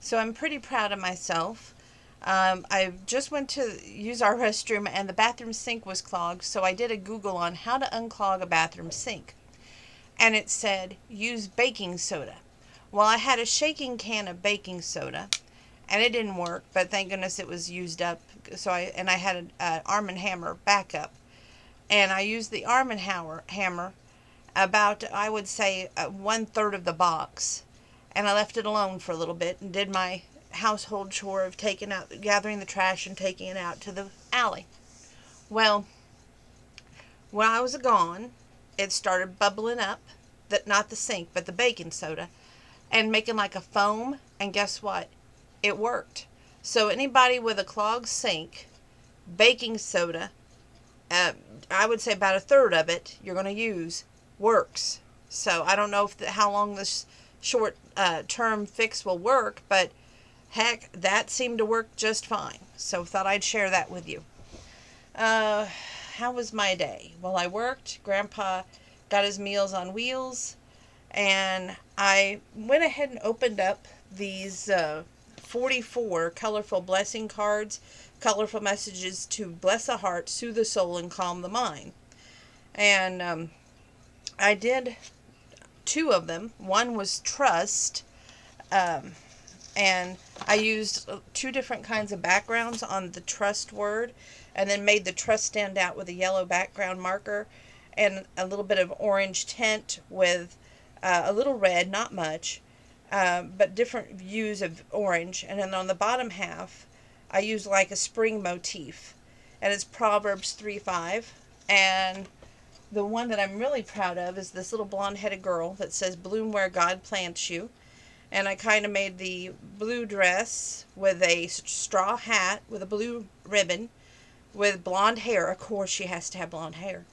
So I'm pretty proud of myself. I just went to use our restroom and the bathroom sink was clogged, so I did a Google on how to unclog a bathroom sink. And it said use baking soda. Well, I had a shaking can of baking soda and it didn't work, but thank goodness it was used up. I had an Arm& Hammer backup, and I used the Arm & Hammer about, I would say, 1/3 of the box, and I left it alone for a little bit and did my household chore of gathering the trash and taking it out to the alley. Well, when I was gone, it started bubbling up, that not the sink, but the baking soda, and making like a foam. And guess what? It worked. So anybody with a clogged sink, baking soda, uh, I would say about 1/3 of it you're going to use works. So I don't know how long this short term fix will work, but heck, that seemed to work just fine. So thought I'd share that with you. Uh, how was my day? Well, I worked. Grandpa got his Meals on Wheels, and I went ahead and opened up these 44 colorful blessing cards, colorful messages to bless the heart, soothe the soul, and calm the mind. And I did two of them. One was trust, um, and I used two different kinds of backgrounds on the trust word, and then made the trust stand out with a yellow background marker and a little bit of orange tint with a little red, not much, but different hues of orange. And then on the bottom half, I used like a spring motif, and it's Proverbs 3:5. And the one that I'm really proud of is this little blonde-headed girl that says, "Bloom where God plants you." And I kind of made the blue dress with a straw hat with a blue ribbon with blonde hair. Of course, she has to have blonde hair.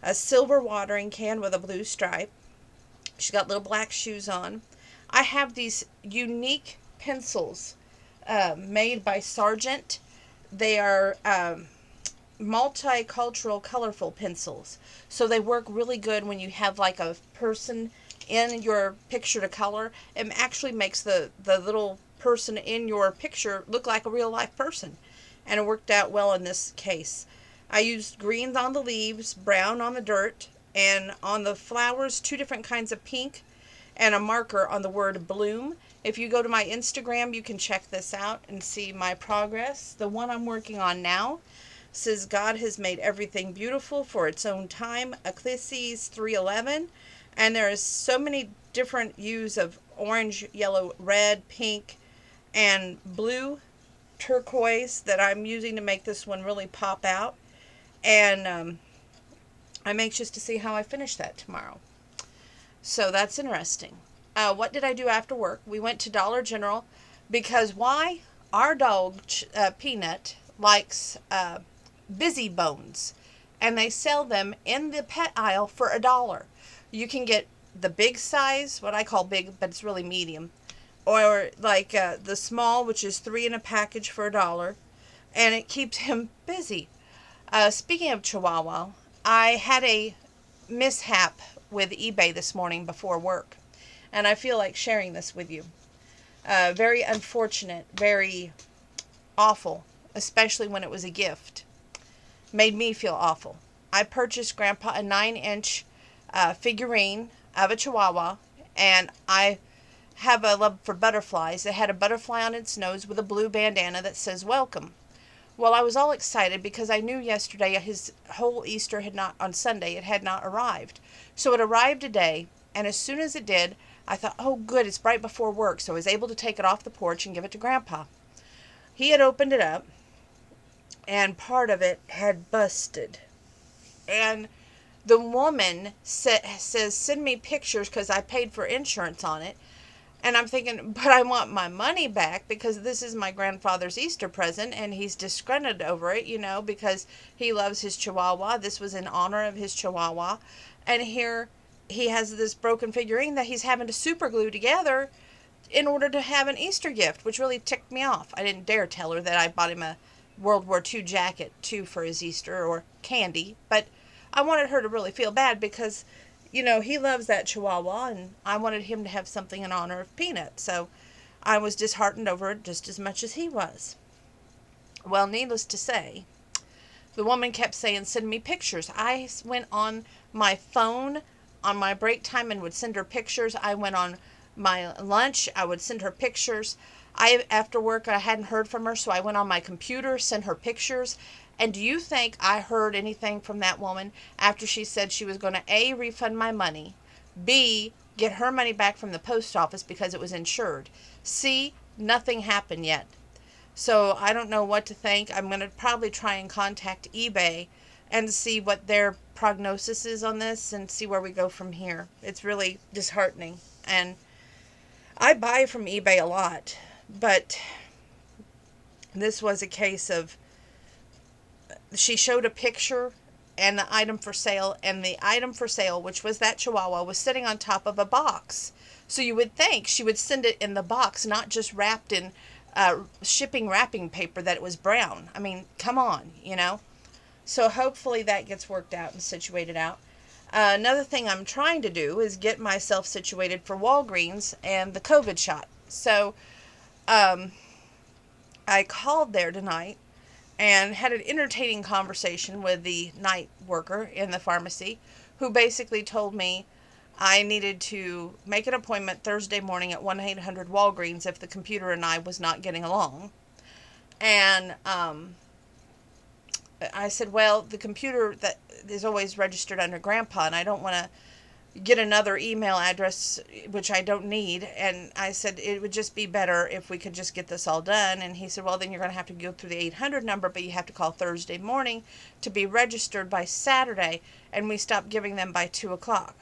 A silver watering can with a blue stripe. She's got little black shoes on. I have these unique pencils made by Sargent. They are multicultural, colorful pencils. So they work really good when you have like a person in your picture to color. It actually makes the little person in your picture look like a real life person. And it worked out well in this case. I used greens on the leaves, brown on the dirt, and on the flowers, two different kinds of pink, and a marker on the word bloom. If you go to my Instagram, you can check this out and see my progress. The one I'm working on now says God has made everything beautiful for its own time, Ecclesiastes 3:11. And there is so many different hues of orange, yellow, red, pink, and blue turquoise that I'm using to make this one really pop out. And I'm anxious to see how I finish that tomorrow. So that's interesting. What did I do after work? We went to Dollar General because why? Our dog, Peanut, likes Busy Bones, and they sell them in the pet aisle for $1. You can get the big size, what I call big, but it's really medium, or like the small, which is 3 in a package for $1, and it keeps him busy. Speaking of Chihuahua, I had a mishap with eBay this morning before work, and I feel like sharing this with you. Very unfortunate, very awful, especially when it was a gift. Made me feel awful. I purchased Grandpa a 9-inch figurine of a Chihuahua, and I have a love for butterflies. It had a butterfly on its nose with a blue bandana that says welcome. Well, I was all excited because I knew yesterday his whole Easter had not, on Sunday, it had not arrived. So it arrived today, and as soon as it did, I thought, oh good, it's right before work, so I was able to take it off the porch and give it to Grandpa. He had opened it up, and part of it had busted. And the woman says, send me pictures because I paid for insurance on it. And I'm thinking, but I want my money back because this is my grandfather's Easter present, and he's disgruntled over it, because he loves his Chihuahua. This was in honor of his Chihuahua. And here he has this broken figurine that he's having to super glue together in order to have an Easter gift, which really ticked me off. I didn't dare tell her that I bought him a World War II jacket, too, for his Easter, or candy. But I wanted her to really feel bad because he loves that Chihuahua, and I wanted him to have something in honor of Peanut. So I was disheartened over it just as much as he was. Well, needless to say, the woman kept saying, send me pictures. I went on my phone on my break time and would send her pictures. I went on my lunch. I would send her pictures. After work, I hadn't heard from her, so I went on my computer, sent her pictures. And do you think I heard anything from that woman after she said she was going to A, refund my money, B, get her money back from the post office because it was insured, C, nothing happened yet. So I don't know what to think. I'm going to probably try and contact eBay and see what their prognosis is on this and see where we go from here. It's really disheartening. And I buy from eBay a lot, but this was a case of she showed a picture and the item for sale, and the item for sale, which was that Chihuahua, was sitting on top of a box. So you would think she would send it in the box, not just wrapped in shipping wrapping paper that it was brown. I mean, come on, you know. So hopefully that gets worked out and situated out. Another thing I'm trying to do is get myself situated for Walgreens and the COVID shot. So I called there tonight and had an entertaining conversation with the night worker in the pharmacy, who basically told me I needed to make an appointment Thursday morning at 1-800-Walgreens if the computer and I was not getting along. And I said, well, the computer that is always registered under Grandpa, and I don't want to get another email address, which I don't need. And I said, it would just be better if we could just get this all done. And he said, well, then you're going to have to go through the 800 number, but you have to call Thursday morning to be registered by Saturday. And we stopped giving them by 2 o'clock.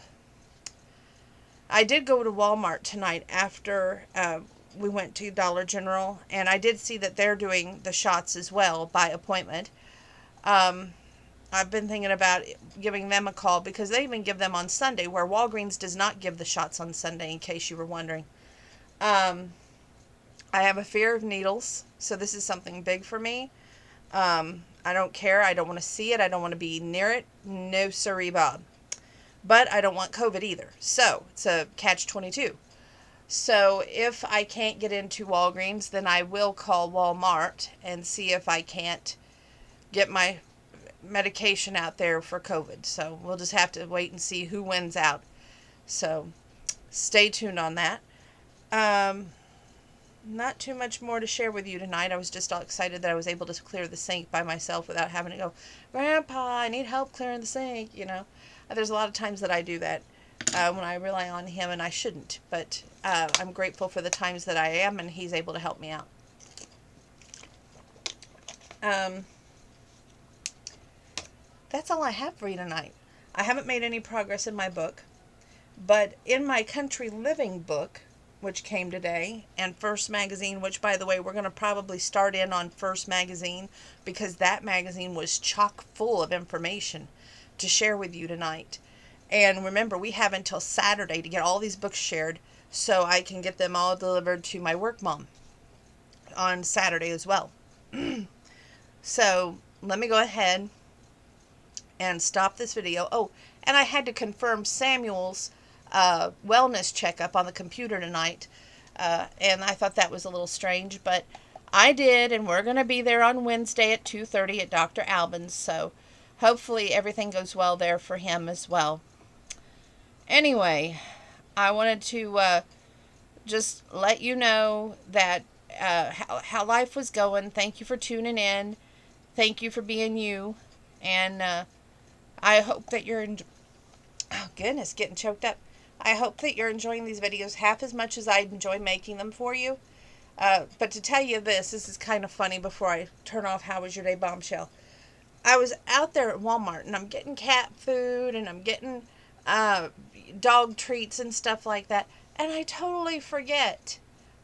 I did go to Walmart tonight after we went to Dollar General, and I did see that they're doing the shots as well by appointment. I've been thinking about giving them a call because they even give them on Sunday, where Walgreens does not give the shots on Sunday, in case you were wondering. I have a fear of needles, so this is something big for me. I don't care. I don't want to see it. I don't want to be near it. No siree, Bob. But I don't want COVID either. So it's a catch-22. So if I can't get into Walgreens, then I will call Walmart and see if I can't get my medication out there for COVID. So we'll just have to wait and see who wins out. So stay tuned on that. Not too much more to share with you tonight. I was just all excited that I was able to clear the sink by myself without having to go, Grandpa, I need help clearing the sink, you know. There's a lot of times that I do that when I rely on him, and I shouldn't. But I'm grateful for the times that I am, and he's able to help me out. That's all I have for you tonight. I haven't made any progress in my book, but in my country living book, which came today, and First Magazine, which, by the way, we're going to probably start in on First Magazine because that magazine was chock full of information to share with you tonight. And remember, we have until Saturday to get all these books shared so I can get them all delivered to my work mom on Saturday as well. So let me go ahead and stop this video. Oh, and I had to confirm Samuel's wellness checkup on the computer tonight, and I thought that was a little strange, but I did, and we're going to be there on Wednesday at 2:30 at Dr. Albin's, so hopefully everything goes well there for him as well. Anyway, I wanted to just let you know that how life was going. Thank you for tuning in. Thank you for being you, and I hope that you're oh goodness, getting choked up. I hope that you're enjoying these videos half as much as I enjoy making them for you. But to tell you this is kind of funny before I turn off How Was Your Day Bombshell. I was out there at Walmart, and I'm getting cat food, and I'm getting dog treats and stuff like that, and I totally forget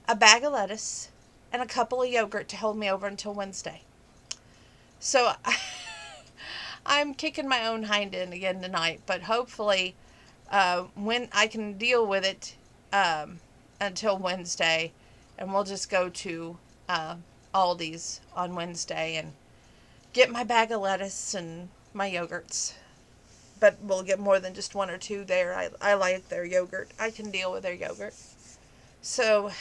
a bag of lettuce and a couple of yogurt to hold me over until Wednesday. So I'm kicking my own hind end again tonight, but hopefully when I can deal with it until Wednesday, and we'll just go to Aldi's on Wednesday and get my bag of lettuce and my yogurts. But we'll get more than just one or two there. I like their yogurt. I can deal with their yogurt. So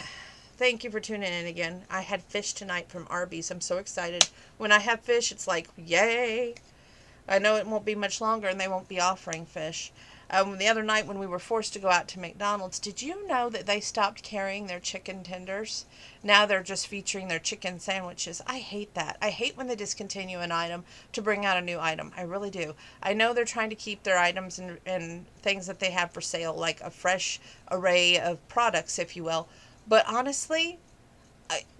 Thank you for tuning in again. I had fish tonight from Arby's. I'm so excited. When I have fish, it's like, yay. I know it won't be much longer and they won't be offering fish. The other night when we were forced to go out to McDonald's, did you know that they stopped carrying their chicken tenders? Now they're just featuring their chicken sandwiches. I hate that. I hate when they discontinue an item to bring out a new item. I really do. I know they're trying to keep their items and things that they have for sale, like a fresh array of products, if you will. But honestly,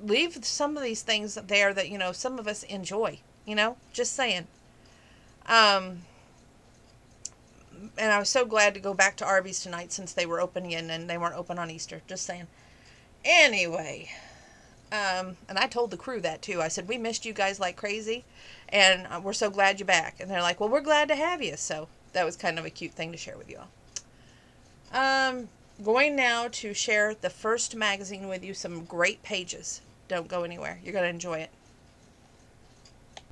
leave some of these things there that, some of us enjoy. Just saying. Um, and I was so glad to go back to Arby's tonight since they were open again and they weren't open on Easter. Just saying. Anyway, and I told the crew that too. I said, we missed you guys like crazy and we're so glad you're back. And they're like, well, we're glad to have you. So that was kind of a cute thing to share with you all. Going now to share the first magazine with you, some great pages. Don't go anywhere. You're going to enjoy it.